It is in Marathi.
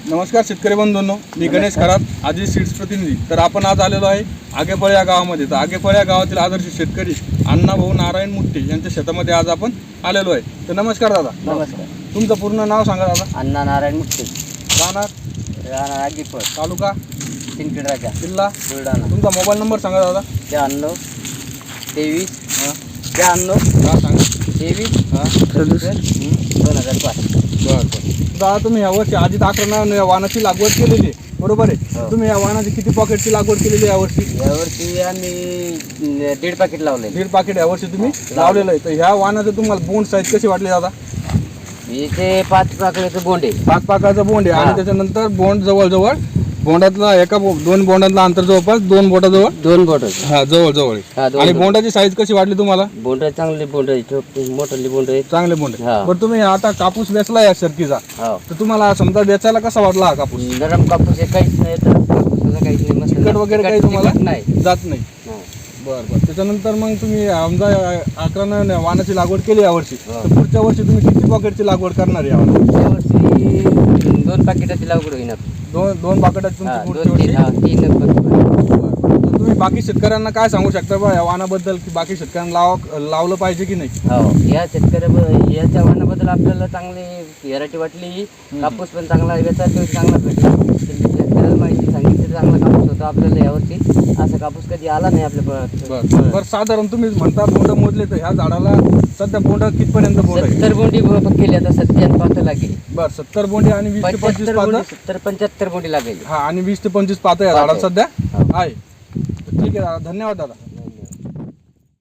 नमस्कार शेतकरी बंधूंनो, मी गणेश खरात, आजी सीड्स प्रतिनिधी. तर आपण आज आलेलो आहे आगेफळ या गावामध्ये. तर आगेफळ या गावातील आदर्श शेतकरी अण्णाभाऊ नारायण मुठ्ठे यांच्या शेतामध्ये आज आपण आलेलो आहे. तर नमस्कार दादा. नमस्कार. तुमचं पूर्ण नाव सांगा दादा. अण्णा नारायण मुठ्ठे, राहणार आगीफळ, तालुका सिंदखेड राजा, जिल्हा बुलढाणा. तुमचा मोबाईल नंबर सांगा दादा. 93 23 हां 93 का सांगा. 23 2005. बरं. दादा तुम्ही यावर्षी अजित आक्रमण या वाहनाची लागवड केलेली आहे, बरोबर आहे. हो. तुम्ही या वाहनाची किती पॉकेटची लागवड केलेली आहे यावर्षी? यावर्षी आम्ही 1.5 पाकिट लावले. 1.5 पाकिट यावर्षी तुम्ही लावलेलं आहे. तर ह्या वाहनाचं तुम्हाला बोंड साईज कशी वाटली दादा? इथे 5 पाकळीचं बोंड आहे. 5 पाकाचा बोंड आहे आणि त्याच्यानंतर बोंड जवळजवळ बोंडातला दोन बोंडातला अंतर जवळपास 2 बोटाजवळ 2 बोट. हा जवळ आहे. आणि बोंडाची साईज कशी वाटली तुम्हाला? बोंड चांगले बोंड आहे, मोठे बोंड आहे. चांगले बोंड आहे. हा. बरं तुम्ही आता कापूस वेचला या शर्कीचा, हो, तर तुम्हाला समजा वेचायला कसा वाटला हा कापूस? नरम कापूस आहे, काहीच नाही तर कापूसाचं काहीच नाही. मस्त चिकट वगैरे काही तुम्हाला नाही. जात नाही. बरं. त्याच्यानंतर मग तुम्ही समजा आक्रमण वाहनाची लागवड केली यावर्षी, तर पुढच्या वर्षी तुम्ही किती पॉकेटची लागवड करणार आहे यावर्षी? यावर्षी 2 पाकिटाची लागवड होईल. दोन पाकिटाची तुमची पुढच्या वर्षी? 3 तर तुम्ही बाकी शेतकऱ्यांना काय सांगू शकता बा या वाहनाबद्दल, की बाकी शेतकऱ्यांना लावलं पाहिजे की नाही? हो, या याच्या वाहनाबद्दल आपल्याला चांगली व्हेरायटी वाटली. कापूस पण चांगला, वेचायला चांगला भेटला. शेतकऱ्याला माहिती सांगितली चांगला कापूस होता आपल्याला यावर्षी. असा कापूस कधी आला नाही आपल्या बरं. साधारण तुम्ही म्हणता बोंड मोजले, तर ह्या झाडाला सध्या बोंड कितपर्यंत बोंड आहे? 70 बोंडी केली आता सध्या पातं लागेल. बरं. 70 बोंडी आणि 20 ते 25 पातं. 70-75 बोंडी लागेल. हा, आणि 20 ते 25 पातं या झाडाला सध्या हो. आहे. तर ठीक आहे दादा, धन्यवाद दादा.